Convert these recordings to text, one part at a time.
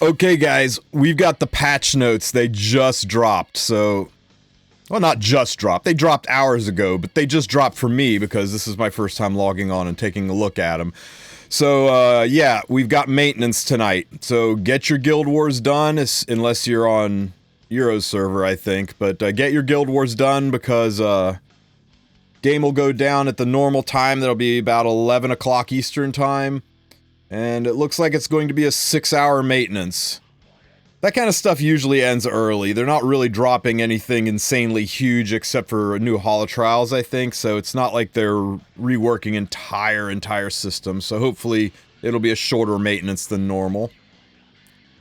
Okay, guys, we've got the patch notes. They just dropped, so... Well, not just dropped. They dropped hours ago, but they just dropped for me because this is my first time logging on and taking a look at them. So, yeah, we've got maintenance tonight. So get your Guild Wars done, unless you're on Euro's server, I think. But get your Guild Wars done because game will go down at the normal time. That'll be about 11 o'clock Eastern time. And it looks like it's going to be a 6-hour maintenance. That kind of stuff usually ends early. They're not really dropping anything insanely huge except for new holotrials, I think. So it's not like they're reworking entire systems. So hopefully it'll be a shorter maintenance than normal.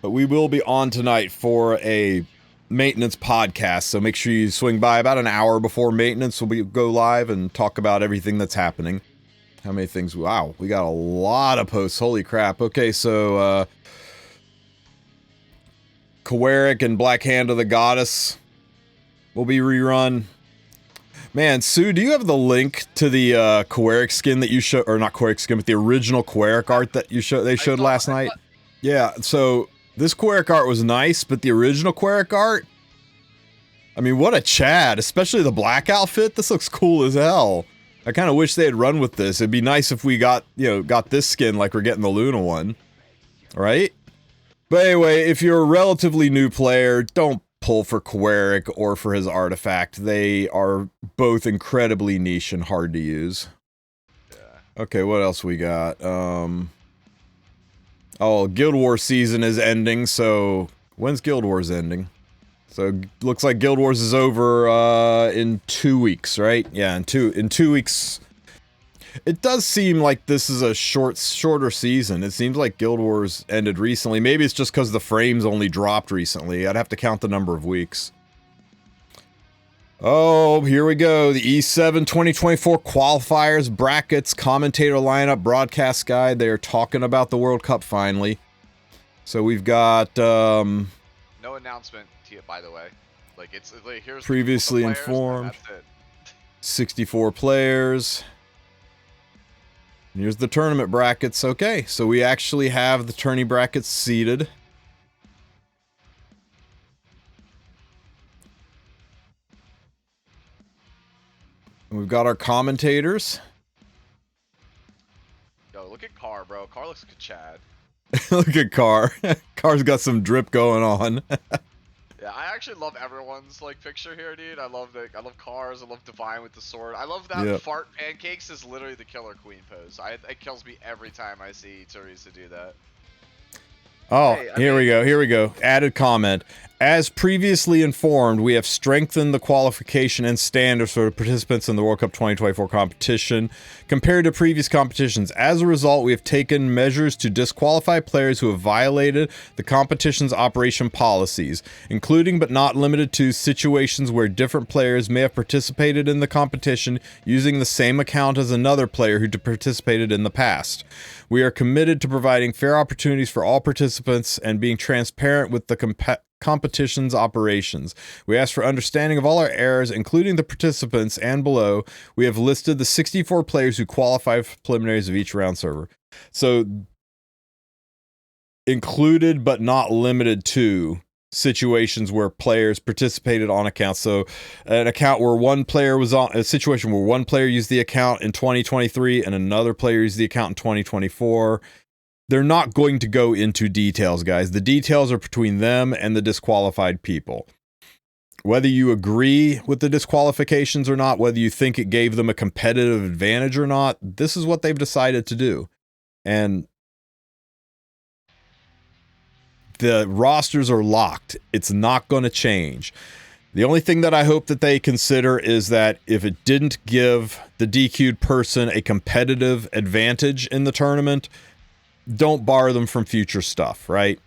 But we will be on tonight for a maintenance podcast. So make sure you swing by about an hour before maintenance. We'll go live and talk about everything that's happening. How many things? Wow, we got a lot of posts. Holy crap. Okay, so, Kawerik and Black Hand of the Goddess will be rerun. Man, Sue, do you have the link to the, Kawerik skin that you showed, or not Kawerik skin, but the original Kawerik art that you showed, they showed last night? Yeah, so, this Kawerik art was nice, but the original Kawerik art? I mean, what a Chad, especially the black outfit. This looks cool as hell. I kind of wish they had run with this. It'd be nice if we got, got this skin like we're getting the Luna one. Right? But anyway, if you're a relatively new player, don't pull for Kawerik or for his artifact. They are both incredibly niche and hard to use. Yeah. Okay, what else we got? Oh, Guild Wars season is ending, so... When's Guild Wars ending? So, looks like Guild Wars is over, in 2 weeks, right? Yeah, in two weeks. It does seem like this is a shorter season. It seems like Guild Wars ended recently. Maybe it's just because the frames only dropped recently. I'd have to count the number of weeks. Oh, here we go. The E7 2024 qualifiers, brackets, commentator lineup, broadcast guide. They are talking about the World Cup finally. So we've got, No announcement to you, by the way. Like, it's like, here's previously the players, informed. that's it. 64 players. Here's the tournament brackets. Okay, so we actually have the tourney brackets seated. And we've got our commentators. Yo, look at Carr, bro. Carr looks like a Chad. Look at Carr. Carr's got some drip going on. Yeah, I actually love everyone's like picture here, dude. I love Carr's. I love Divine with the sword. I love that fart pancakes is literally the killer queen pose. It kills me every time I see Cerise do that. Oh, hey, here we go. Added comment. As previously informed, we have strengthened the qualification and standards for the participants in the World Cup 2024 competition compared to previous competitions. As a result, we have taken measures to disqualify players who have violated the competition's operation policies, including but not limited to situations where different players may have participated in the competition using the same account as another player who participated in the past. We are committed to providing fair opportunities for all participants and being transparent with the competition's operations. We ask for understanding of all our errors, including the participants, and below, we have listed the 64 players who qualify for preliminaries of each round server. So, included but not limited to situations where players participated on accounts. So, an account where one player was on, a situation where one player used the account in 2023 and another player used the account in 2024. They're not going to go into details, guys. The details are between them and the disqualified people. Whether you agree with the disqualifications or not, whether you think it gave them a competitive advantage or not, this is what they've decided to do. And the rosters are locked. It's not going to change. The only thing that I hope that they consider is that if it didn't give the DQ'd person a competitive advantage in the tournament, don't bar them from future stuff, right?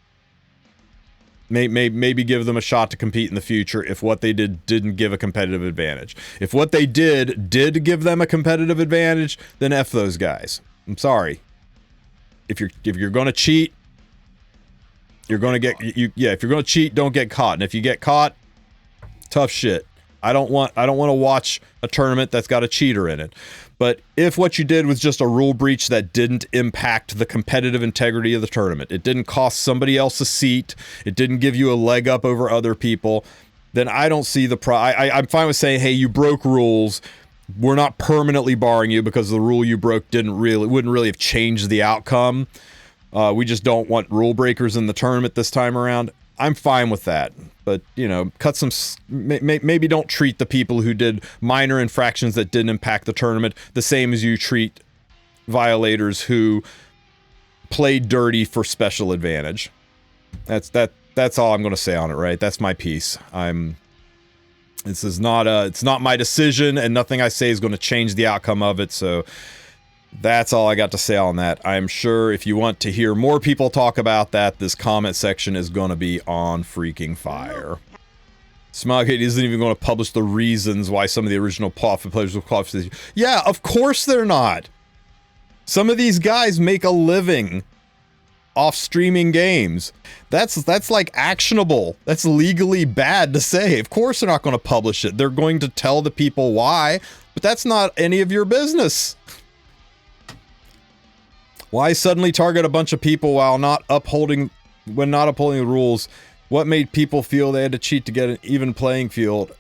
Maybe give them a shot to compete in the future if what they didn't give a competitive advantage. If what they did give them a competitive advantage, then F those guys. I'm sorry. If you're going to cheat, you're going to get if you're going to cheat, don't get caught. And if you get caught, tough shit. I don't want to watch a tournament that's got a cheater in it. But if what you did was just a rule breach that didn't impact the competitive integrity of the tournament, it didn't cost somebody else a seat, it didn't give you a leg up over other people, then I don't see the I'm fine with saying, hey, you broke rules. We're not permanently barring you because the rule you broke wouldn't really have changed the outcome. We just don't want rule breakers in the tournament this time around. I'm fine with that. But, you know, maybe don't treat the people who did minor infractions that didn't impact the tournament the same as you treat violators who played dirty for special advantage. That's all I'm going to say on it, right? That's my piece. It's not my decision, and nothing I say is going to change the outcome of it, so that's all I got to say on that. I'm sure if you want to hear more people talk about that, this comment section is going to be on freaking fire. Smilegate isn't even going to publish the reasons why some of the original profit players will qualify. Yeah, of course they're not. Some of these guys make a living off streaming games. That's like actionable. That's legally bad to say. Of course they're not going to publish it. They're going to tell the people why, but that's not any of your business. Why suddenly target a bunch of people while not upholding the rules? What made people feel they had to cheat to get an even playing field?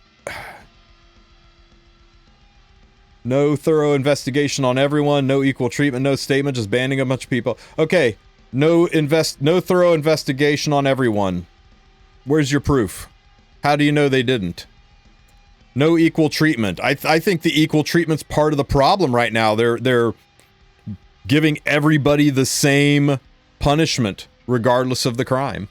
No thorough investigation on everyone, no equal treatment, no statement, just banning a bunch of people. Okay, no thorough investigation on everyone. Where's your proof? How do you know they didn't? No equal treatment. I think the equal treatment's part of the problem right now. They're giving everybody the same punishment regardless of the crime.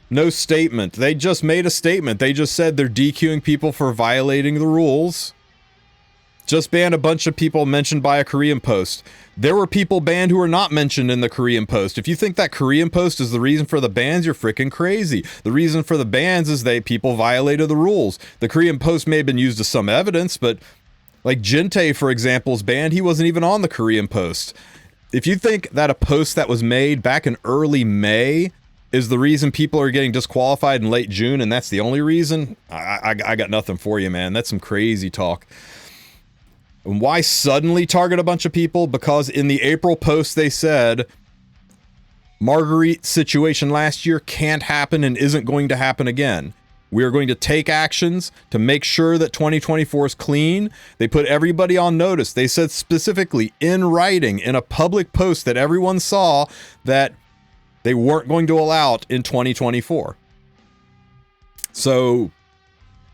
No statement. They just made a statement. They just said they're DQing people for violating the rules. Just banned a bunch of people mentioned by a Korean post. There were people banned who were not mentioned in the Korean post. If you think that Korean post is the reason for the bans, you're freaking crazy. The reason for the bans is people violated the rules. The Korean post may have been used as some evidence, but like Jinte, for example, is banned. He wasn't even on the Korean post. If you think that a post that was made back in early May is the reason people are getting disqualified in late June, and that's the only reason, I got nothing for you, man. That's some crazy talk. And why suddenly target a bunch of people? Because in the April post they said, Marguerite situation last year can't happen and isn't going to happen again. We are going to take actions to make sure that 2024 is clean. They put everybody on notice. They said specifically in writing in a public post that everyone saw that they weren't going to allow it in 2024. So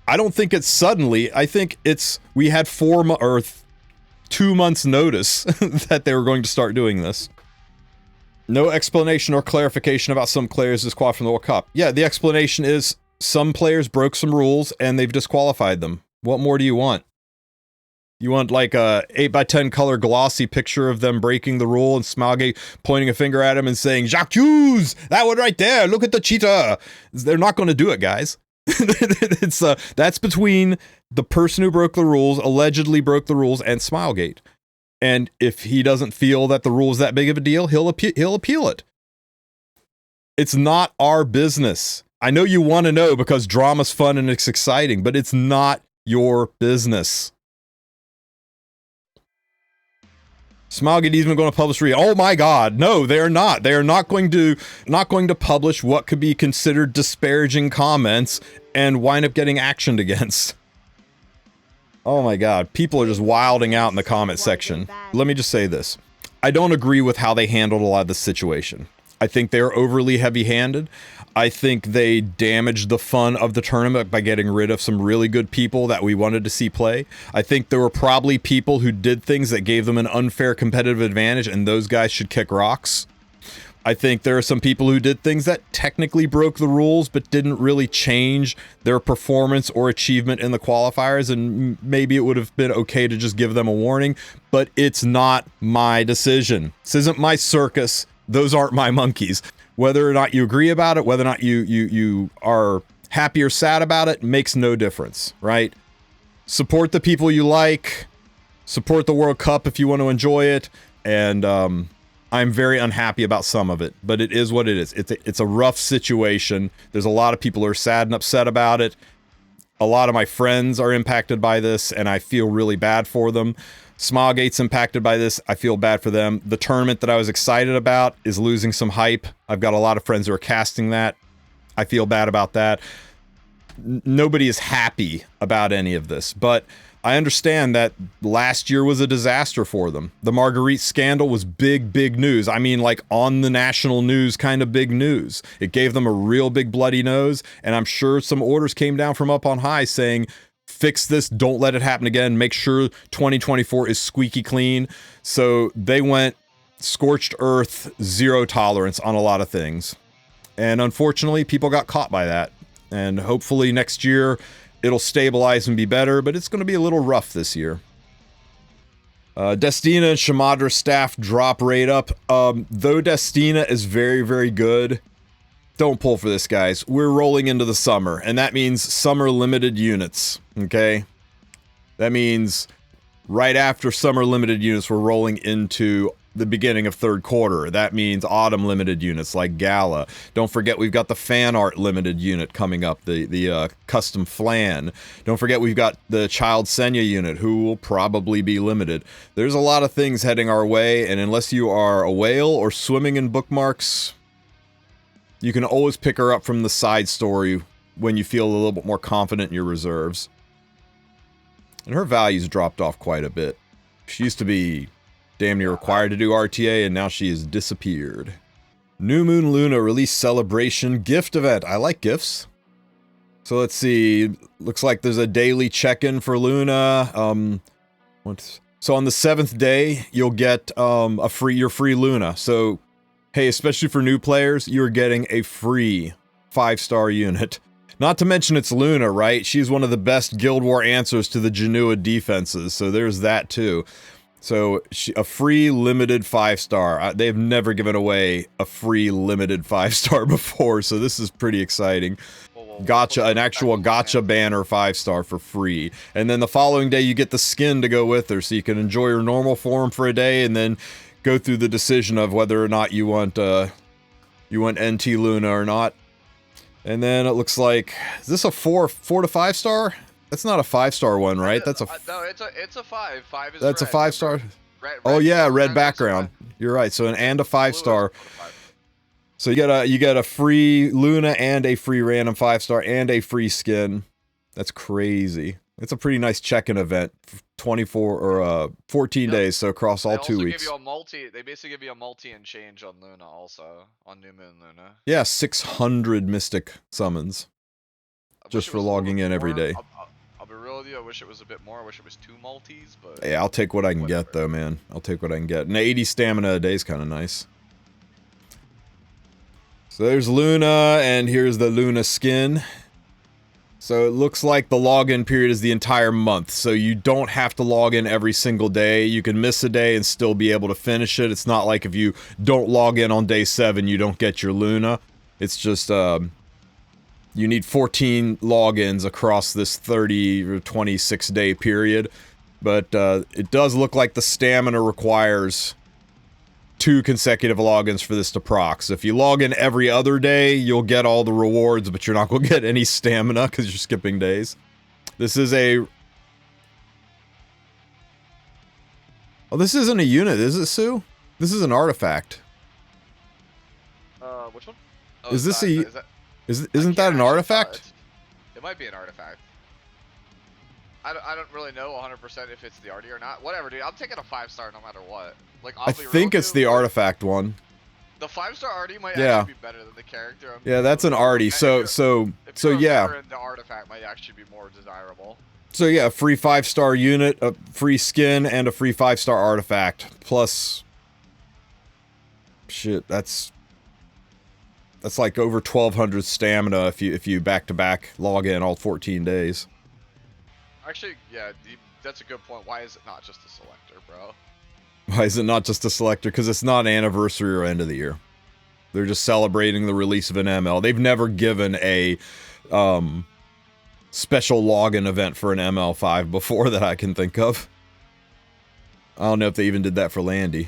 I don't think it's suddenly. I think we had 2 months notice that they were going to start doing this. No explanation or clarification about some players disqualified from the World Cup. Yeah, the explanation is some players broke some rules and they've disqualified them. What more do you want? You want like a 8x10 color glossy picture of them breaking the rule and Smilegate pointing a finger at him and saying, Jacques Hughes, that one right there, look at the cheetah. They're not going to do it, guys. That's between the person who broke the rules, allegedly broke the rules, and Smilegate. And if he doesn't feel that the rule is that big of a deal, he'll appeal it. It's not our business. I know you want to know because drama's fun and it's exciting, but it's not your business. Smilegate even going to publish oh my god, no, they're not. They are not going to publish what could be considered disparaging comments and wind up getting actioned against. Oh my god, people are just wilding out in the comment section. Let me just say this. I don't agree with how they handled a lot of this situation. I think they're overly heavy-handed. I think they damaged the fun of the tournament by getting rid of some really good people that we wanted to see play. I think there were probably people who did things that gave them an unfair competitive advantage, and those guys should kick rocks. I think there are some people who did things that technically broke the rules, but didn't really change their performance or achievement in the qualifiers, and maybe it would have been okay to just give them a warning, but it's not my decision. This isn't my circus. Those aren't my monkeys. Whether or not you agree about it, whether or not you are happy or sad about it, makes no difference, right? Support the people you like. Support the World Cup if you want to enjoy it. And I'm very unhappy about some of it, but it is what it is. It's a rough situation. There's a lot of people who are sad and upset about it. a lot of my friends are impacted by this, and I feel really bad for them. Smilegate's impacted by this. I feel bad for them. The tournament that I was excited about is losing some hype. I've got a lot of friends who are casting that. I feel bad about that. Nobody is happy about any of this, but I understand that last year was a disaster for them. The Marguerite scandal was big, big news. I mean, like on the national news kind of big news. It gave them a real big bloody nose, and I'm sure some orders came down from up on high saying, fix this, don't let it happen again, make sure 2024 is squeaky clean. So they went scorched earth, zero tolerance on a lot of things. And unfortunately, people got caught by that. And hopefully next year, it'll stabilize and be better, but it's going to be a little rough this year. Destina and Shamadra staff drop rate up. Though Destina is very, very good, don't pull for this, guys. We're rolling into the summer, and that means summer limited units, okay? That means right after summer limited units, we're rolling into the beginning of third quarter. That means autumn limited units like Gala. Don't forget we've got the fan art limited unit coming up, the custom flan. Don't forget we've got the Child Senya unit, who will probably be limited. There's a lot of things heading our way, and unless you are a whale or swimming in bookmarks, you can always pick her up from the side story when you feel a little bit more confident in your reserves. And her value's dropped off quite a bit. She used to be damn near required to do RTA, and now she has disappeared. New Moon Luna release celebration gift event. I like gifts. So let's see. Looks like there's a daily check-in for Luna. So on the 7th day, you'll get your free Luna. So, hey, especially for new players, you're getting a free 5-star unit. Not to mention it's Luna, right? She's one of the best Guild War answers to the Genua defenses, so there's that too. So, a free limited 5-star. They've never given away a free limited 5-star before, so this is pretty exciting. Gotcha, an actual gotcha banner 5-star for free. And then the following day you get the skin to go with her, so you can enjoy her normal form for a day and then go through the decision of whether or not you want NT Luna or not. And then it looks like, is this a 4 to 5-star? That's not a 5-star one, right? That's a no. It's a 5. 5 is. That's red. a 5-star. Red, oh yeah, red background. You're right. So and a 5-star. So you get a free Luna and a free random 5-star and a free skin. That's crazy. It's a pretty nice check-in event. 24 or 14 days, so across all 2 weeks. They basically give you a multi and change on Luna also, on New Moon Luna. Yeah, 600 mystic summons. Just for logging in every day. I'll be real with you, I wish it was a bit more. I wish it was 2 multis, but... Hey, I'll take what I can get, though, man. I'll take what I can get. And 80 stamina a day is kind of nice. So there's Luna, and here's the Luna skin. So it looks like the login period is the entire month, so you don't have to log in every single day. You can miss a day and still be able to finish it. It's not like if you don't log in on day 7, you don't get your Luna. It's just, you need 14 logins across this 30 or 26 day period, but it does look like the stamina requires 2 consecutive logins for this to proc. So if you log in every other day, you'll get all the rewards, but you're not going to get any stamina because you're skipping days. This is a... Oh, this isn't a unit, is it, Sue? This is an artifact. Which one? Oh, is this a... Isn't that an artifact? It might be an artifact. I don't really know 100% if it's the arty or not. Whatever, dude. I'm taking a 5-star no matter what. Like, I think it's the artifact one. The 5-star arty might actually be better than the character. Yeah, that's an arty. So yeah. The artifact might actually be more desirable. So yeah, a free 5-star unit, a free skin, and a free 5-star artifact. Plus, shit, that's like over 1,200 stamina if you back-to-back log in all 14 days. Actually, yeah, that's a good point. Why is it not just a selector, bro? Why is it not just a selector? Because it's not anniversary or end of the year. They're just celebrating the release of an ML. They've never given a special login event for an ML5 before that I can think of. I don't know if they even did that for Landy.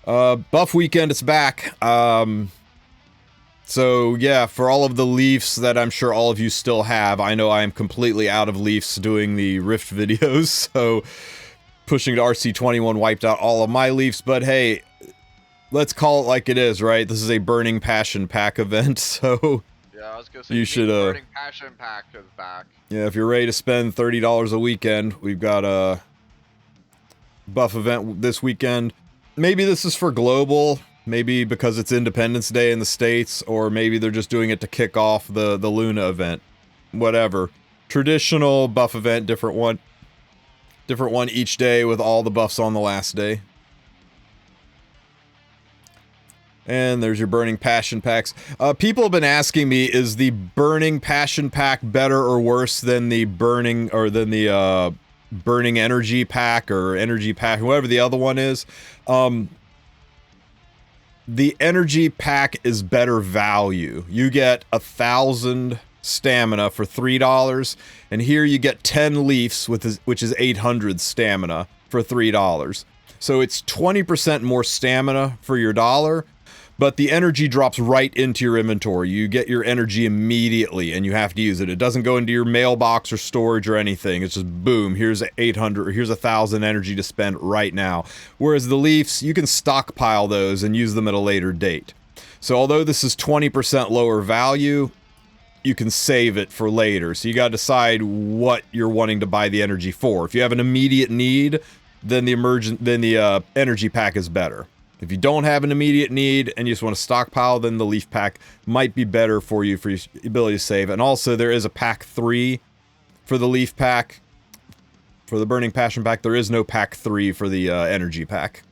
Buff weekend, it's back. So yeah, for all of the Leafs that I'm sure all of you still have, I know I am completely out of Leafs doing the Rift videos, so pushing to RC21 wiped out all of my Leafs, but hey, let's call it like it is, right? This is a Burning Passion Pack event, so yeah, I was gonna say you should Burning Passion Pack is back. Yeah, if you're ready to spend $30 a weekend, we've got a buff event this weekend. Maybe this is for global. Maybe because it's Independence Day in the States, or maybe they're just doing it to kick off the Luna event. Whatever. Traditional buff event, different one each day with all the buffs on the last day. And there's your Burning Passion Packs. People have been asking me, is the Burning Passion Pack better or worse than the Burning Energy Pack or Energy Pack, whoever the other one is? The Energy Pack is better value. You get 1,000 stamina for $3, and here you get 10 Leafs, which is 800 stamina for $3. So it's 20% more stamina for your dollar, but the energy drops right into your inventory. You get your energy immediately, and you have to use it. It doesn't go into your mailbox or storage or anything. It's just boom, here's 800, or here's 1,000 energy to spend right now. Whereas the Leafs, you can stockpile those and use them at a later date. So although this is 20% lower value, you can save it for later. So you gotta decide what you're wanting to buy the energy for. If you have an immediate need, then the energy pack is better. If you don't have an immediate need and you just want to stockpile, then the Leaf Pack might be better for you for your ability to save. And also, there is a Pack 3 for the Leaf Pack. For the Burning Passion Pack, there is no Pack 3 for the Energy Pack.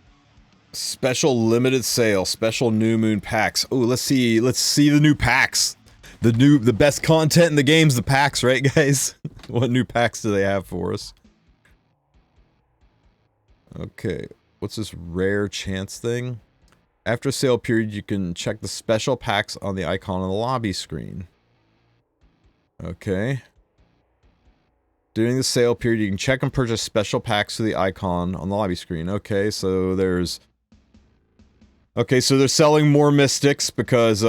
Special limited sale, special New Moon packs. Oh, let's see the new packs. The best content in the game's the packs, right, guys? What new packs do they have for us? Okay. What's this rare chance thing? After a sale period, you can check the special packs on the icon on the lobby screen. Okay. During the sale period, you can check and purchase special packs through the icon on the lobby screen. Okay, so there's... Okay, so they're selling more Mystics because,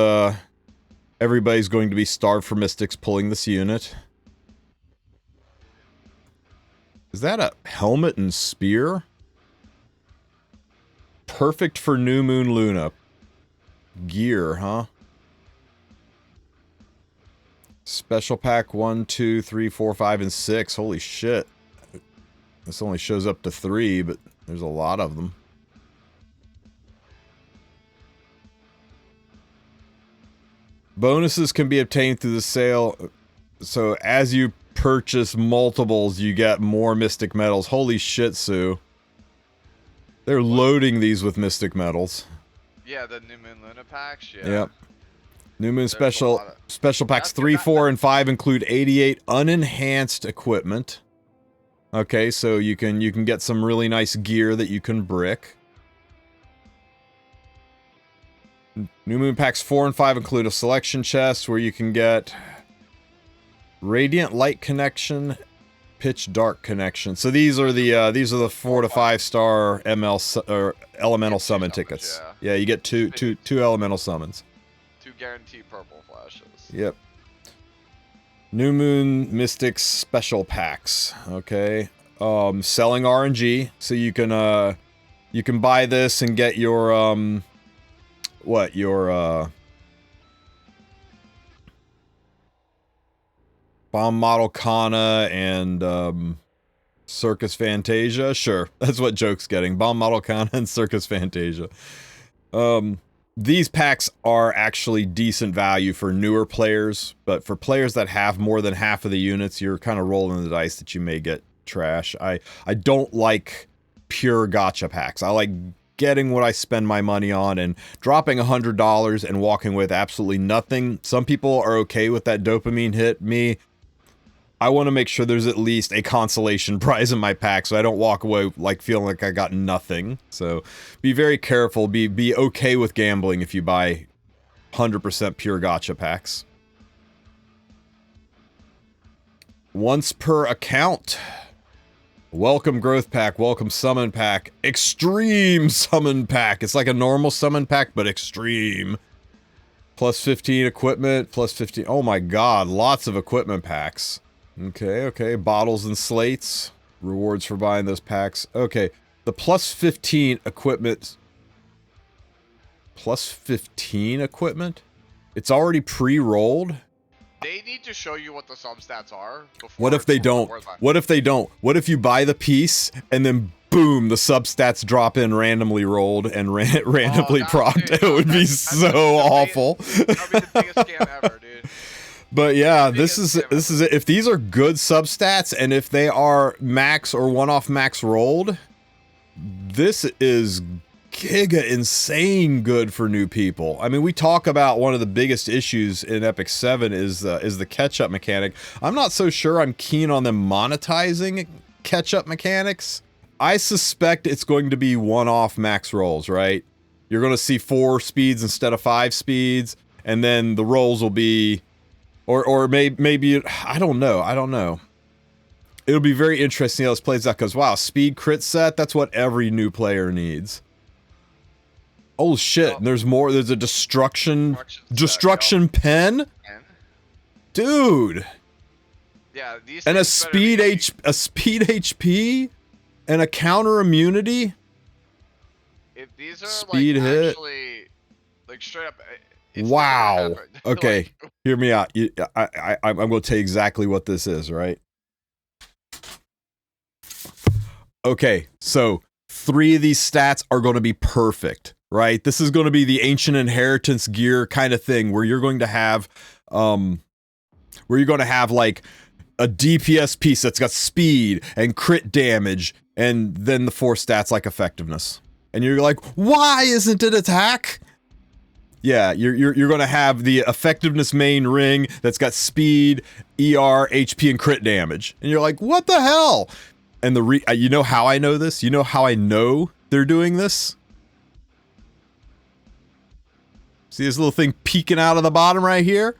everybody's going to be starved for Mystics pulling this unit. Is that a helmet and spear? Perfect for New Moon Luna. Gear, huh? Special pack 1, 2, 3, 4, 5, and 6. Holy shit. This only shows up to 3, but there's a lot of them. Bonuses can be obtained through the sale. So as you purchase multiples, you get more Mystic Medals. Holy shit, Sue. They're loading these with Mystic Medals. Yeah, the New Moon Luna packs, yeah. Yep. New Moon special packs 3, 4, and 5 include 88 unenhanced equipment. Okay, so you can get some really nice gear that you can brick. New Moon packs 4 and 5 include a selection chest where you can get Radiant Light Connection, Pitch Dark Connection. So these are the 4 to 5 star elemental summon tickets. Yeah, you get two elemental summons. 2 guaranteed purple flashes. Yep. New Moon Mystics special packs. Okay. Selling RNG, so you can buy this and get your Bomb Model Kana and Circus Fantasia. Sure, that's what Joke's getting. Bomb Model Kana and Circus Fantasia. These packs are actually decent value for newer players, but for players that have more than half of the units, you're kind of rolling the dice that you may get trash. I don't like pure gacha packs. I like getting what I spend my money on and dropping $100 and walking with absolutely nothing. Some people are okay with that dopamine hit. Me, I want to make sure there's at least a consolation prize in my pack so I don't walk away like feeling like I got nothing. So be very careful. Be okay with gambling if you buy 100% pure gacha packs. Once per account. Welcome Growth Pack, welcome Summon Pack, Extreme Summon Pack. It's like a normal Summon Pack, but extreme. Plus 15 equipment, plus 15. Oh my god, lots of equipment packs. Okay. Bottles and slates. Rewards for buying those packs. Okay, the plus 15 equipment. Plus 15 equipment? It's already pre-rolled? They need to show you what the substats are. What if they don't? What if they don't? What if you buy the piece and then boom, the substats drop in randomly rolled and randomly procced? It would be so awful. That would be the biggest scam ever, dude. But yeah, this is it. If these are good substats and if they are max or one-off max rolled, this is giga insane good for new people. I mean, we talk about one of the biggest issues in Epic 7 is the catch-up mechanic. I'm not so sure I'm keen on them monetizing catch-up mechanics. I suspect it's going to be one-off max rolls, right? You're going to see 4 speeds instead of 5 speeds, and then the rolls will be, or maybe I don't know. It'll be very interesting how this plays out, because wow, speed crit set, that's what every new player needs. Oh shit, there's more. There's a destruction pen? Dude. Yeah, these and a speed HP and a counter immunity? If these are speed like hit. Actually like straight up wow. Okay, like, hear me out. I'm going to tell you exactly what this is, right? Okay, so 3 of these stats are going to be perfect. Right, this is going to be the ancient inheritance gear kind of thing, where you're going to have, like a DPS piece that's got speed and crit damage, and then the 4 stats like effectiveness. And you're like, why isn't it attack? Yeah, you're going to have the effectiveness main ring that's got speed, ER, HP, and crit damage, and you're like, what the hell? And you know how I know this? You know how I know they're doing this? See this little thing peeking out of the bottom right here?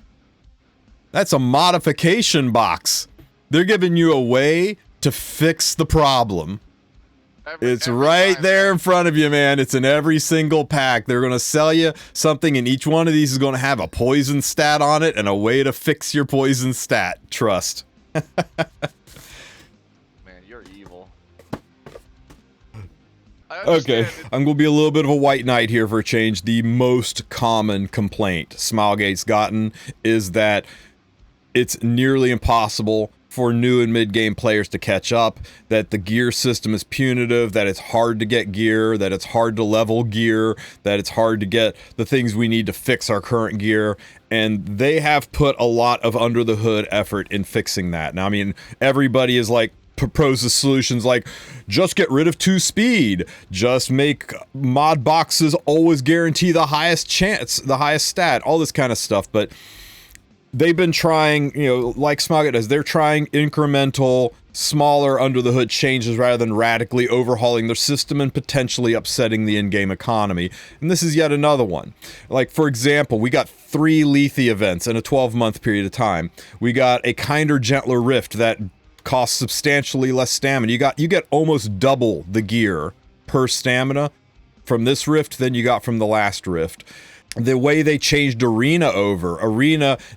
That's a modification box. They're giving you a way to fix the problem. It's right there in front of you, man. It's in every single pack. They're going to sell you something, and each one of these is going to have a poison stat on it and a way to fix your poison stat. Trust. Okay, I'm going to be a little bit of a white knight here for a change. The most common complaint Smilegate's gotten is that it's nearly impossible for new and mid-game players to catch up, that the gear system is punitive, that it's hard to get gear, that it's hard to level gear, that it's hard to get the things we need to fix our current gear, and they have put a lot of under-the-hood effort in fixing that. Now, I mean, everybody is like, proposes solutions like just get rid of 2 speed, just make mod boxes always guarantee the highest chance, the highest stat, all this kind of stuff. But they've been trying, you know, like Smogget does, they're trying incremental, smaller under the hood changes rather than radically overhauling their system and potentially upsetting the in-game economy. And this is yet another one. Like, for example, we got 3 Lethe events in a 12-month period of time. We got a kinder, gentler rift that costs substantially less stamina. You get almost double the gear per stamina from this rift than you got from the last rift. The way they changed Arena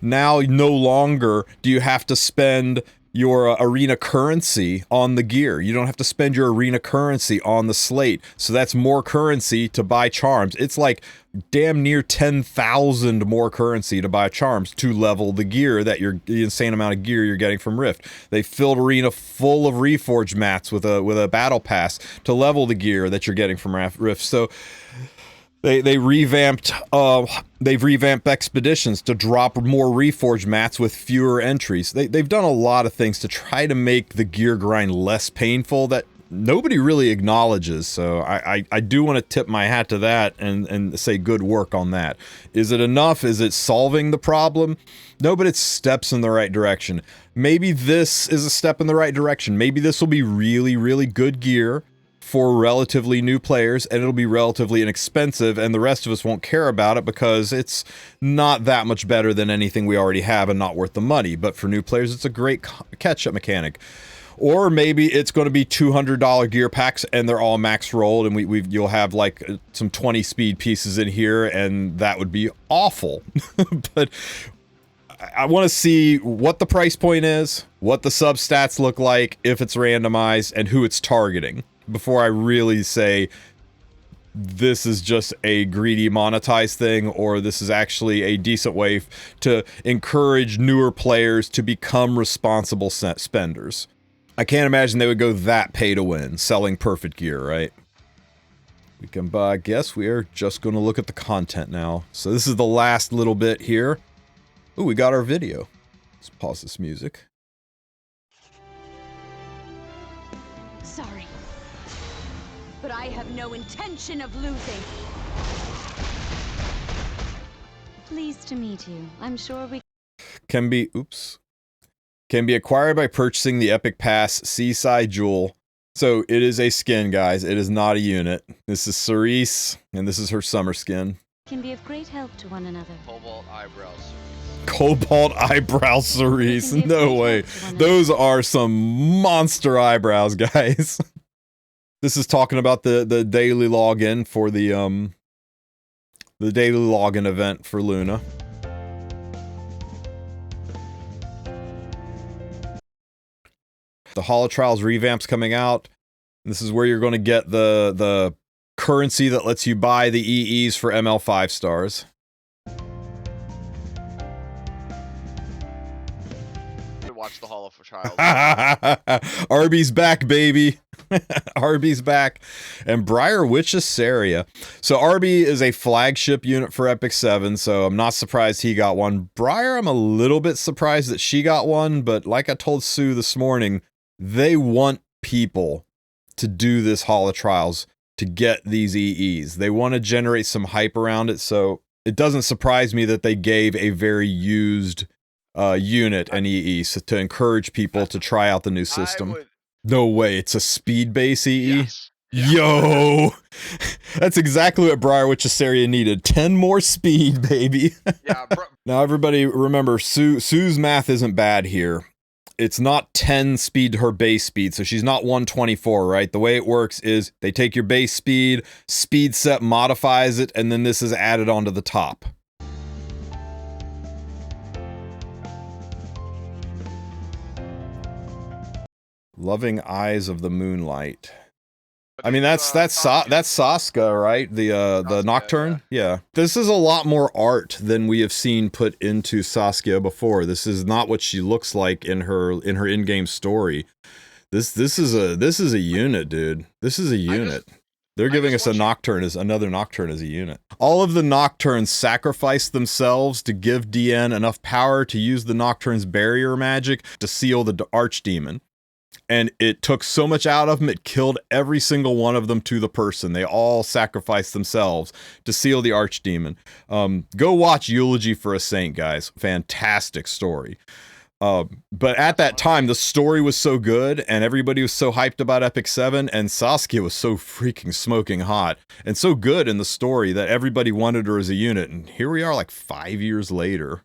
now no longer do you have to spend your arena currency on the gear. You don't have to spend your arena currency on the slate. So that's more currency to buy charms. It's like damn near 10,000 more currency to buy charms to level the gear the insane amount of gear you're getting from Rift. They filled Arena full of Reforged mats with a battle pass to level the gear that you're getting from Rift. So they've revamped expeditions to drop more Reforged mats with fewer entries. They've done a lot of things to try to make the gear grind less painful that nobody really acknowledges. So I do want to tip my hat to that and say good work on that. Is it enough? Is it solving the problem? No, but it's steps in the right direction. Maybe this is a step in the right direction. Maybe this will be really, really good gear for relatively new players, and it'll be relatively inexpensive, and the rest of us won't care about it because it's not that much better than anything we already have and not worth the money. But for new players, it's a great catch-up mechanic. Or maybe it's going to be $200 gear packs and they're all max rolled, and you'll have like some 20 speed pieces in here, and that would be awful. But I want to see what the price point is, what the substats look like, if it's randomized, and who it's targeting, before I really say this is just a greedy monetized thing, or this is actually a decent way to encourage newer players to become responsible spenders. I can't imagine they would go that pay to win, selling perfect gear, right? We can, I guess we are just going to look at the content now. So this is the last little bit here. Ooh, we got our video. Let's pause this music. Sorry, but I have no intention of losing. Pleased to meet you. I'm sure we can be acquired by purchasing the Epic Pass Seaside Jewel. So it is a skin, guys. It is not a unit. This is Cerise, and this is her summer skin. Can be of great help to one another. Cobalt eyebrows. Cobalt eyebrow Cerise. No way. Those are some monster eyebrows, guys. This is talking about the daily login for the daily login event for Luna. The Holotrials revamp's coming out. This is where you're going to get the currency that lets you buy the EEs for ML 5 stars. Watch the Holotrials. Arby's back, baby. Arby's back. And Briar Witchesaria. So Arby is a flagship unit for Epic 7, so I'm not surprised he got one. Briar, I'm a little bit surprised that she got one, but like I told Sue this morning, they want people to do this Holotrials to get these EEs. They want to generate some hype around it, so it doesn't surprise me that they gave a very used unit an EE so to encourage people to try out the new system. No way, it's a speed base EE? Yes. Yo! That's exactly what Briar Witchesaria needed. 10 more speed, baby. Yeah, now everybody remember, Sue's math isn't bad here. It's not 10 speed to her base speed, so she's not 124, right? The way it works is they take your base speed, speed set modifies it, and then this is added onto the top. Loving Eyes of the Moonlight. I mean, that's Saska, right? The Nocturne? Yeah. This is a lot more art than we have seen put into Saskia before. This is not what she looks like in her in-game story. This is a unit, dude. This is a unit. They're giving us another Nocturne as a unit. All of the Nocturnes sacrifice themselves to give DN enough power to use the Nocturne's barrier magic to seal the Archdemon. And it took so much out of them, it killed every single one of them to the person. They all sacrificed themselves to seal the Archdemon. Go watch Eulogy for a Saint, guys. Fantastic story. But at that time, the story was so good, and everybody was so hyped about Epic 7, and Saskia was so freaking smoking hot, and so good in the story that everybody wanted her as a unit. And here we are like 5 years later,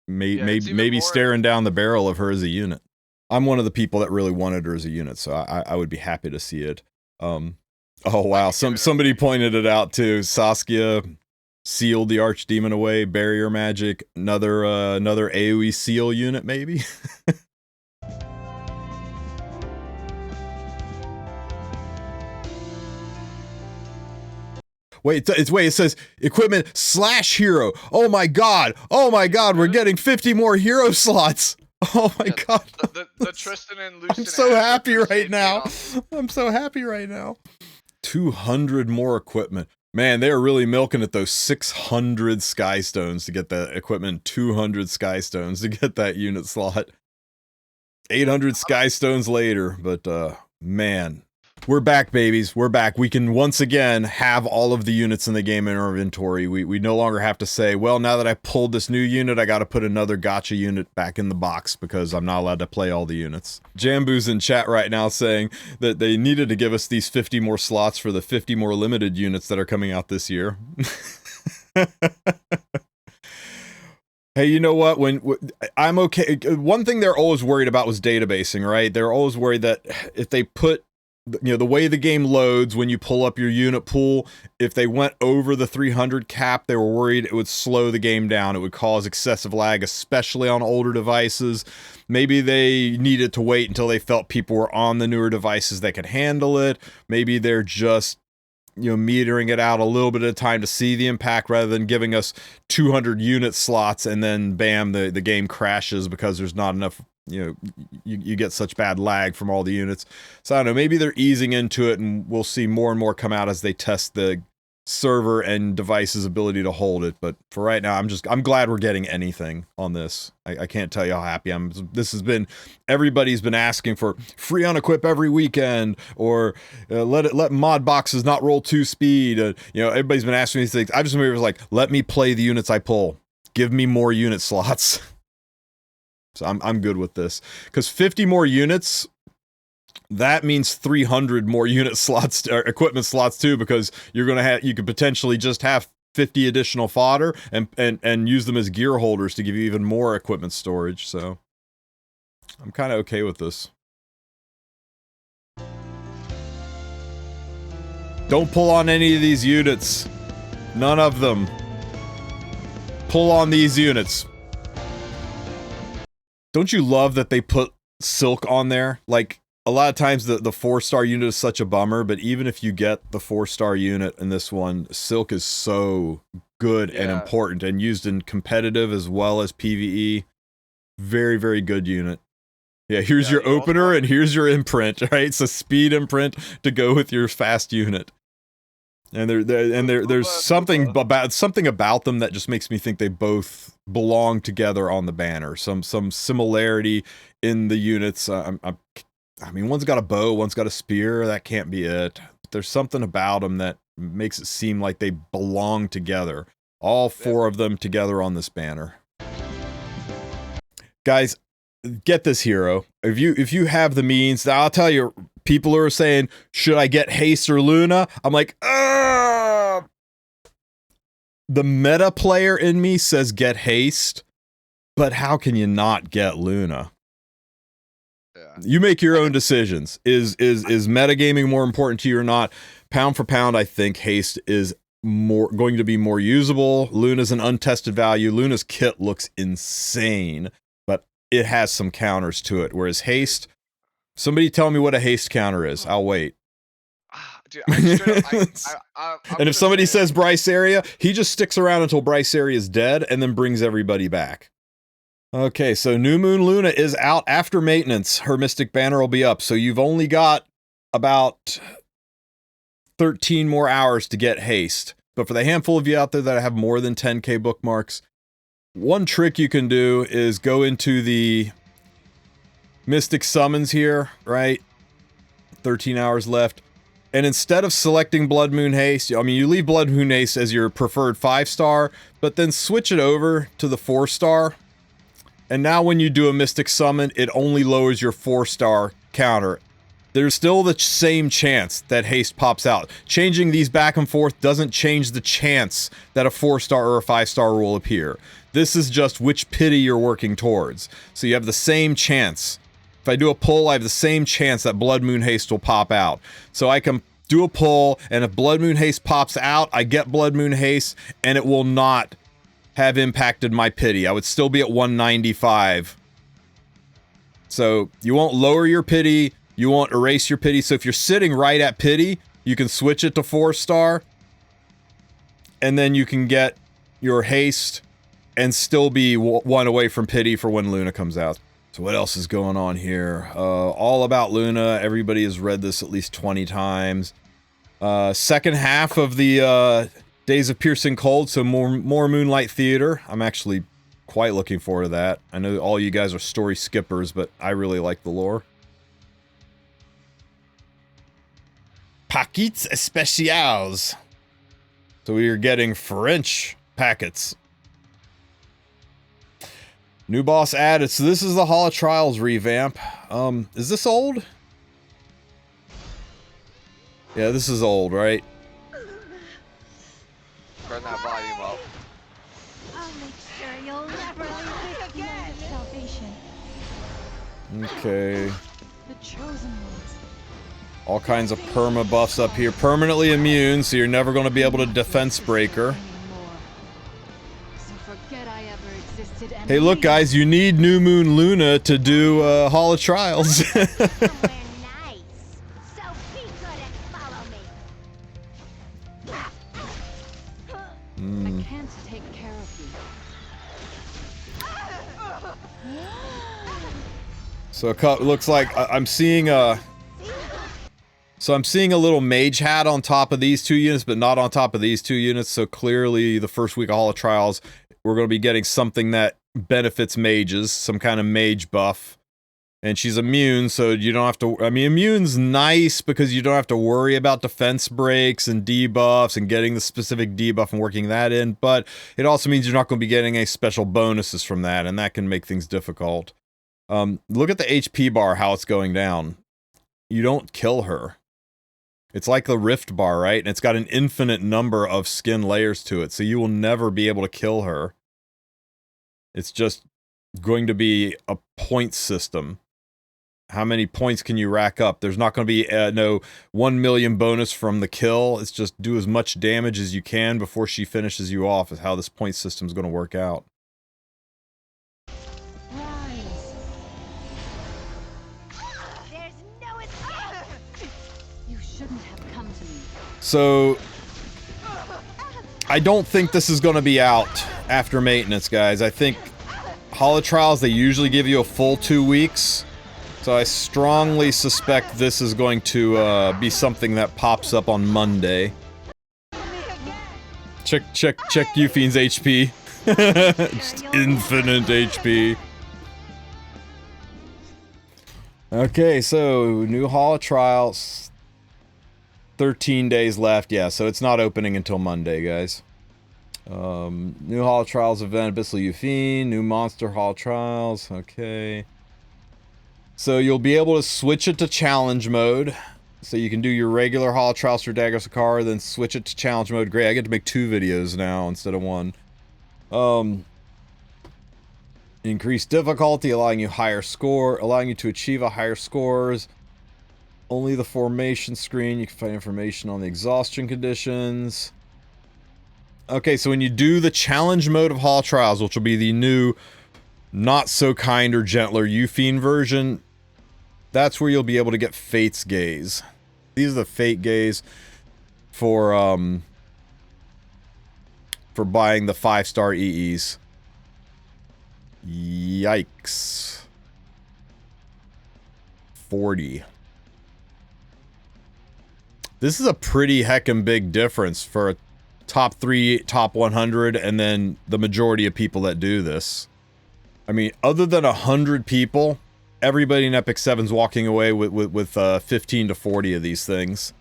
maybe staring down the barrel of her as a unit. I'm one of the people that really wanted her as a unit, so I would be happy to see it. Oh wow, somebody pointed it out too. Saskia sealed the Archdemon away, barrier magic, another AoE seal unit maybe. Wait, it says equipment / hero. Oh my god, we're getting 50 more hero slots. Oh my god. The Tristen and Lucid. I'm so happy right now. I'm so happy right now. 200 more equipment. Man, they are really milking at those 600 Skystones to get that equipment, 200 Skystones to get that unit slot. 800 Skystones later, but man. We're back, babies. We're back. We can once again have all of the units in the game in our inventory. We no longer have to say, well, now that I pulled this new unit, I got to put another gacha unit back in the box because I'm not allowed to play all the units. Jambu's in chat right now saying that they needed to give us these 50 more slots for the 50 more limited units that are coming out this year. Hey, you know what? I'm okay. One thing they're always worried about was databasing, right? They're always worried that if they put, the way the game loads when you pull up your unit pool, if they went over the 300 cap, they were worried it would slow the game down. It would cause excessive lag, especially on older devices. Maybe they needed to wait until they felt people were on the newer devices that could handle it. Maybe they're just metering it out a little bit at a time to see the impact rather than giving us 200 unit slots and then bam, the game crashes because there's not enough, you get such bad lag from all the units. So I don't know, maybe they're easing into it and we'll see more and more come out as they test the server and device's ability to hold it. But for right now, I'm glad we're getting anything on this. I can't tell you how happy I am. Everybody's been asking for free unequip every weekend, or let mod boxes not roll 2-speed. Everybody's been asking these things. I just remember it was like, let me play the units I pull. Give me more unit slots. So I'm good with this, because 50 more units, that means 300 more unit slots or equipment slots too, because you could potentially just have 50 additional fodder and use them as gear holders to give you even more equipment storage. So I'm kind of okay with this. Don't pull on any of these units. None of them. Pull on these units. Don't you love that they put silk on there? Like, a lot of times the 4-star unit is such a bummer, but even if you get the 4-star unit in this one, silk is so good and important and used in competitive as well as PvE. Very, very good unit. Yeah, here's your opener and here's your imprint, right? It's a speed imprint to go with your fast unit. And there's something about them that just makes me think they both belong together on the banner. Some similarity in the units. I mean, one's got a bow, one's got a spear. That can't be it. There's something about them that makes it seem like they belong together. All 4 of them together on this banner. Guys, get this hero. If you have the means, I'll tell you, people are saying, should I get Haste or Luna? I'm like, the meta player in me says get Haste, but how can you not get Luna? Yeah. You make your own decisions. Is metagaming more important to you or not? Pound for pound, I think Haste is going to be more usable. Luna's an untested value. Luna's kit looks insane, but it has some counters to it. Whereas Haste, somebody tell me what a Haste counter is. I'll wait. Dude, I'm and if somebody says Bryce area, he just sticks around until Bryce area is dead and then brings everybody back. Okay, so New Moon Luna is out after maintenance. Her Mystic Banner will be up, so you've only got about 13 more hours to get Haste. But for the handful of you out there that have more than 10k bookmarks, one trick you can do is go into the Mystic Summons here, right? 13 hours left. And instead of selecting Blood Moon Haste, I mean, you leave Blood Moon Haste as your preferred 5-star, but then switch it over to the 4-star. And now when you do a Mystic Summon, it only lowers your 4-star counter. There's still the same chance that Haste pops out. Changing these back and forth doesn't change the chance that a 4-star or a 5-star will appear. This is just which pity you're working towards. So you have the same chance. If I do a pull, I have the same chance that Blood Moon Haste will pop out. So I can do a pull, and if Blood Moon Haste pops out, I get Blood Moon Haste, and it will not have impacted my pity. I would still be at 195. So you won't lower your pity, you won't erase your pity. So if you're sitting right at pity, you can switch it to 4-star, and then you can get your haste and still be one away from pity for when Luna comes out. So what else is going on here? All about Luna. Everybody has read this at least 20 times. Second half of the Days of Piercing Cold, so more Moonlight Theater. I'm actually quite looking forward to that. I know all you guys are story skippers, but I really like the lore. Paquets spéciaux. So we are getting French packets. New boss added. So this is the Hall of Trials revamp. Is this old? Yeah, this is old, right? Turn that volume up. I'll make sure you'll never leave me again. Salvation. Okay. The chosen ones. All kinds of perma buffs up here. Permanently immune, so you're never going to be able to defense breaker. So forget I ever existed and Hey, look, guys, you need New Moon Luna to do Hall of Trials. Somewhere nice. So be good and follow me. I can't take care of you. So it looks like I'm seeing a... So I'm seeing a little mage hat on top of these two units, but not on top of these two units. So clearly the first week of Hall of Trials, we're going to be getting something that benefits mages, some kind of mage buff. And she's immune, so you don't have to... I mean, immune's nice because you don't have to worry about defense breaks and debuffs and getting the specific debuff and working that in. But it also means you're not going to be getting any special bonuses from that, and that can make things difficult. Look at the HP bar, how it's going down. You don't kill her. It's like the Rift bar, right? And it's got an infinite number of skin layers to it, so you will never be able to kill her. It's just going to be a point system. How many points can you rack up? There's not going to be no 1 million bonus from the kill. It's just do as much damage as you can before she finishes you off is how this point system is going to work out. Rise. There's no escape. You shouldn't have come to me. So, I don't think this is going to be out after maintenance, guys. I think Hall of Trials, they usually give you a full 2 weeks. So I strongly suspect this is going to be something that pops up on Monday. Check Euphem's HP. Just infinite HP. Okay, so new Hall of Trials. 13 days left. Yeah, so it's not opening until Monday, guys. New Hall of Trials event, Abyssal Euphem. New Monster Hall of Trials. Okay. So you'll be able to switch it to challenge mode. So you can do your regular Hall of Trials for Dagger Sakara, then switch it to challenge mode. Great, I get to make 2 videos now instead of 1. Increased difficulty, allowing you to achieve a higher scores. Only the formation screen, you can find information on the exhaustion conditions. Okay, so when you do the challenge mode of Hall of Trials, which will be the new not so kind or gentler Euphem version, that's where you'll be able to get Fate's Gaze. These are the Fate Gaze for buying the 5-star EEs. Yikes. 40. This is a pretty heckin' big difference for a top 3, top 100, and then the majority of people that do this. I mean, other than 100 people, everybody in Epic 7's walking away with 15 to 40 of these things.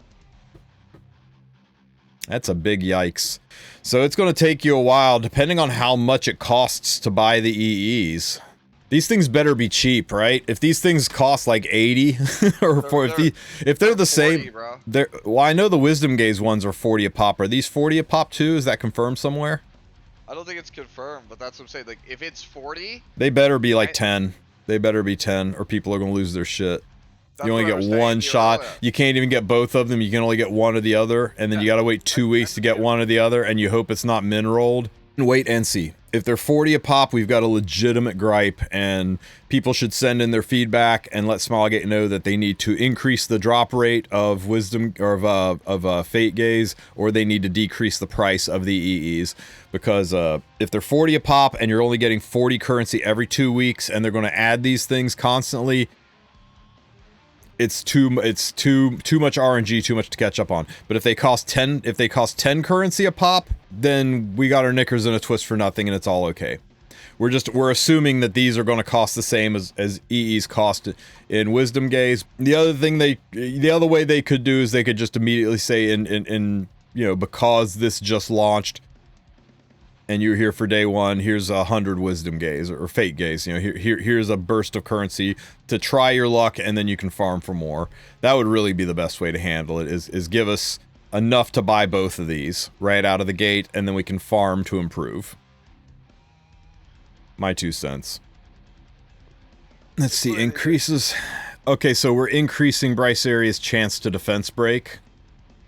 That's a big yikes. So it's going to take you a while, depending on how much it costs to buy the EEs. These things better be cheap, right? If these things cost like 80, or if they're the 40, same, well, I know the Wisdom Gaze ones are 40 a pop. Are these 40 a pop too? Is that confirmed somewhere? I don't think it's confirmed, but that's what I'm saying. Like, if it's 40... They better be like 10. They better be 10, or people are going to lose their shit. You only get one shot. You can't even get both of them. You can only get one or the other, and then you got to wait 2 weeks to get one or the other, and you hope it's not min-rolled. Wait and see. If they're 40 a pop, we've got a legitimate gripe, and people should send in their feedback and let Smilegate know that they need to increase the drop rate of Wisdom or of Fate Gaze, or they need to decrease the price of the EEs. Because if they're 40 a pop and you're only getting 40 currency every 2 weeks, and they're going to add these things constantly, it's too much RNG, too much to catch up on. But if they cost 10 currency a pop, then we got our knickers in a twist for nothing, and it's all okay. We're assuming that these are going to cost the same as EEs cost in Wisdom Gaze. The other way they could do is they could just immediately say in you know, because this just launched and you're here for day 1, here's 100 Wisdom Gaze or Fate Gaze. You know, here's a burst of currency to try your luck, and then you can farm for more. That would really be the best way to handle it. Is give us enough to buy both of these right out of the gate, and then we can farm to improve. My 2 cents. Let's see, increases. Okay, so we're increasing Bryce Aria's chance to defense break,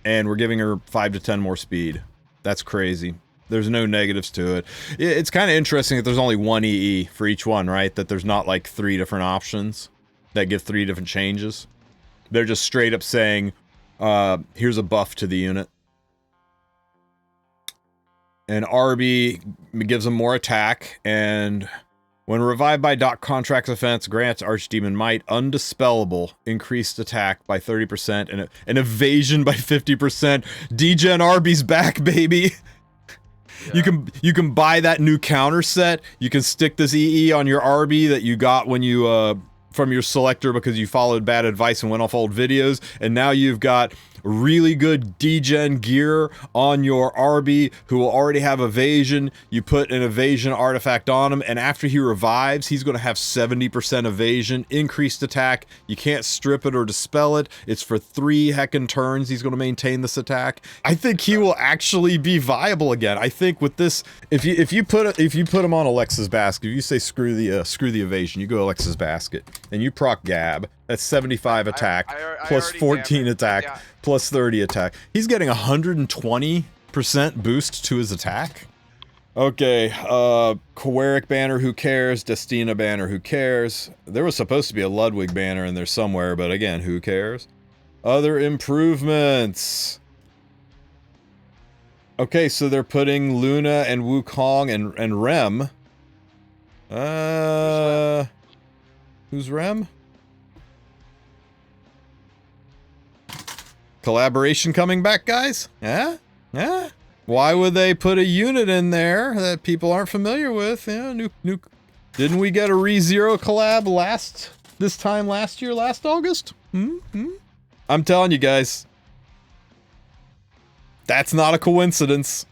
and we're giving her 5 to 10 more speed. That's crazy. There's no negatives to it. It's kind of interesting that there's only 1 EE for each one, right? That there's not like 3 different options that give 3 different changes. They're just straight up saying, here's a buff to the unit. And RB gives them more attack, and when revived by Doc Contract's offense, grants Archdemon Might undispellable, increased attack by 30%, and an evasion by 50%. Degen RB's back, baby! Yeah. You can buy that new counter set. You can stick this EE on your RB that you got when you from your selector because you followed bad advice and went off old videos, and now you've got really good degen gear on your RB who will already have evasion. You put an evasion artifact on him, and after he revives, he's going to have 70% evasion, increased attack. You can't strip it or dispel it. It's for 3 heckin' turns he's going to maintain this attack. I think he will actually be viable again. I think with this, if you put him on Alexa's Basket, if you say screw the evasion, you go Alexa's Basket, and you proc Gab, that's 75 attack, plus 14 attack, yeah, plus 30 attack. He's getting 120% boost to his attack. Okay, Kawerik banner, who cares? Destina banner, who cares? There was supposed to be a Ludwig banner in there somewhere, but again, who cares? Other improvements. Okay, so they're putting Luna and Wukong and Rem. Who's Rem? Collaboration coming back, guys? Yeah? Yeah? Why would they put a unit in there that people aren't familiar with? Yeah, new. Didn't we get a ReZero collab this time last year, last August? I'm telling you guys. That's not a coincidence.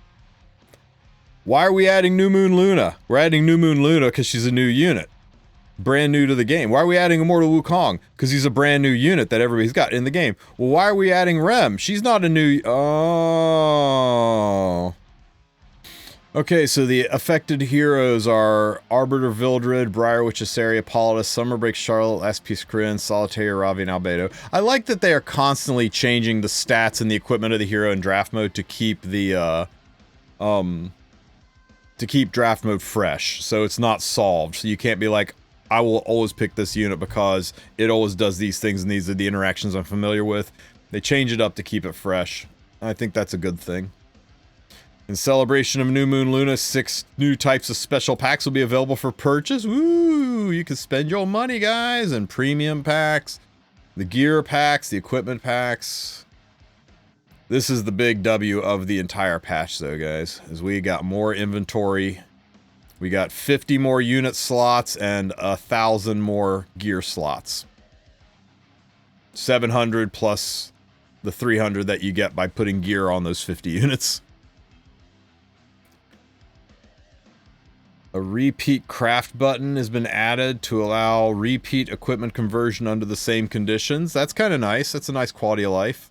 Why are we adding New Moon Luna? We're adding New Moon Luna because she's a new unit. Brand new to the game. Why are we adding Immortal Wukong? Because he's a brand new unit that everybody's got in the game. Well, why are we adding Rem? She's not a new... Oh. Okay, so the affected heroes are Arbiter Vildred, Briarwitch Assaria, Politis, Summerbreak Charlotte, Last Piece Kryn, Solitaire, Ravi, and Albedo. I like that they are constantly changing the stats and the equipment of the hero in draft mode to keep the, to keep draft mode fresh, so it's not solved. So you can't be like, I will always pick this unit because it always does these things and these are the interactions I'm familiar with. They change it up to keep it fresh. I think that's a good thing. In celebration of New Moon Luna, 6 new types of special packs will be available for purchase. Woo! You can spend your money, guys, and premium packs, the gear packs, the equipment packs. This is the big W of the entire patch, though, guys, as we got more inventory. We got 50 more unit slots and 1,000 more gear slots. 700 plus the 300 that you get by putting gear on those 50 units. A repeat craft button has been added to allow repeat equipment conversion under the same conditions. That's kind of nice. That's a nice quality of life.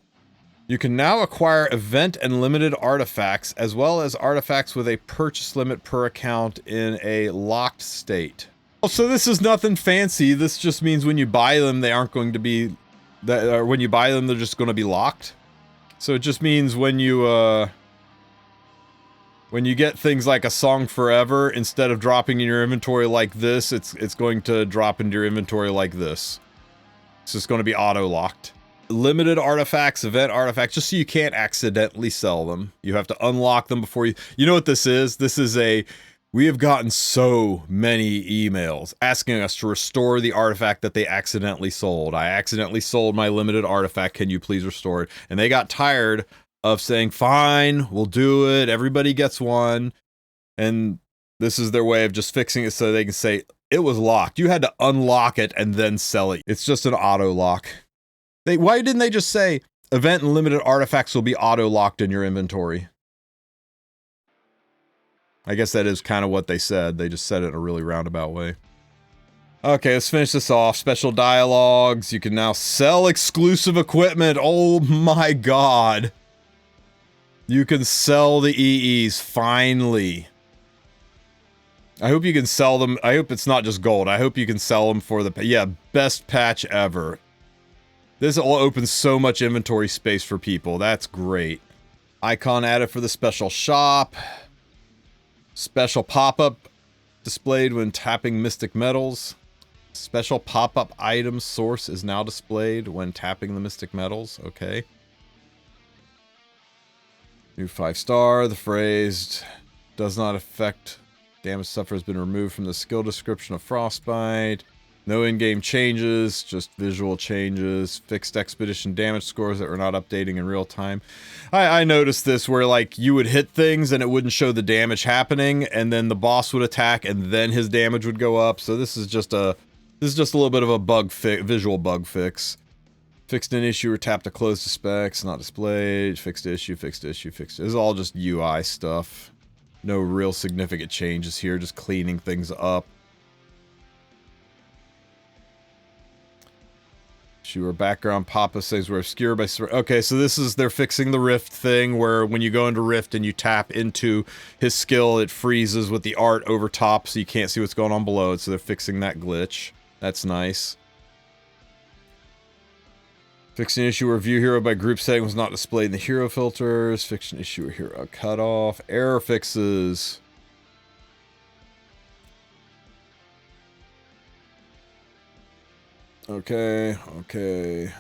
You can now acquire event and limited artifacts, as well as artifacts with a purchase limit per account in a locked state. So this is nothing fancy. This just means when you buy them, they aren't going to be... or when you buy them, they're just going to be locked. So it just means when you get things like a Song Forever, instead of dropping in your inventory like this, it's going to drop into your inventory like this. So it's going to be auto-locked. Limited artifacts, event artifacts, just so you can't accidentally sell them. You have to unlock them before you... You know what this is? This is a... We have gotten so many emails asking us to restore the artifact that they accidentally sold. I accidentally sold my limited artifact. Can you please restore it? And they got tired of saying, fine, we'll do it. Everybody gets one. And this is their way of just fixing it so they can say, it was locked. You had to unlock it and then sell it. It's just an auto lock. Why didn't they just say, event and limited artifacts will be auto-locked in your inventory? I guess that is kind of what they said. They just said it in a really roundabout way. Okay, let's finish this off. Special dialogues. You can now sell exclusive equipment. Oh my god. You can sell the EEs, finally. I hope you can sell them. I hope it's not just gold. I hope you can sell them for the... Yeah, best patch ever. This will open so much inventory space for people. That's great. Icon added for the special shop. Special pop-up displayed when tapping Mystic Metals. Special pop-up item source is now displayed when tapping the Mystic Metals. Okay. New 5-star. The phrase does not affect damage suffered has been removed from the skill description of Frostbite. No in-game changes, just visual changes. Fixed expedition damage scores that were not updating in real time. I noticed this where, like, you would hit things and it wouldn't show the damage happening, and then the boss would attack and then his damage would go up. So this is just a little bit of a visual bug fix. Fixed an issue or tap to close the specs, not displayed. Fixed issue, fixed issue, fixed. This is all just UI stuff. No real significant changes here, just cleaning things up. Your background pop-up says we're obscured by... Okay, so this is... They're fixing the Rift thing, where when you go into Rift and you tap into his skill, it freezes with the art over top, so you can't see what's going on below it, so they're fixing that glitch. That's nice. Fixing issue where view hero by group setting was not displayed in the hero filters. Fixing issue where hero cutoff. Error fixes. Okay, okay.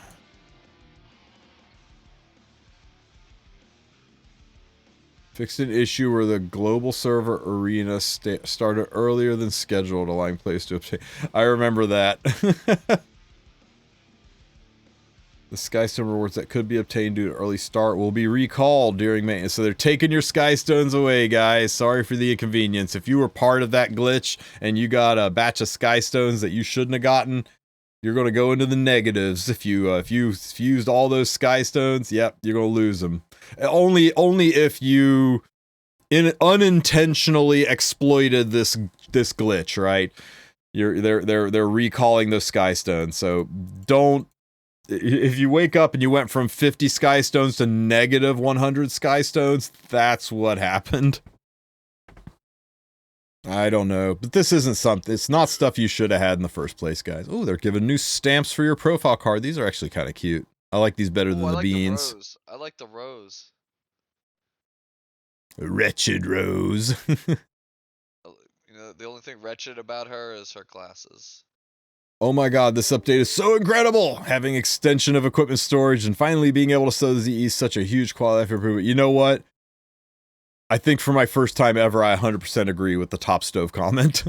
Fixed an issue where the global server arena started earlier than scheduled, allowing players to obtain... I remember that. The Skystone rewards that could be obtained due to early start will be recalled during maintenance. So they're taking your Skystones away, guys. Sorry for the inconvenience. If you were part of that glitch and you got a batch of Skystones that you shouldn't have gotten... You're going to go into the negatives if you used all those Skystones. Yep, you're going to lose them. Only if you unintentionally exploited this glitch, right? They're recalling those Skystones. So don't... If you wake up and you went from 50 Skystones to negative 100 Skystones, that's what happened. I don't know, but this isn't something, it's not stuff you should have had in the first place, guys. Oh, they're giving new stamps for your profile card. These are actually kind of cute. I like these better than the beans. I like the rose. Wretched Rose. You know, the only thing wretched about her is her glasses. Oh my god, this update is so incredible! Having extension of equipment storage and finally being able to sell the ZE is such a huge quality improvement. You know what? I think for my first time ever, I 100% agree with the top stove comment.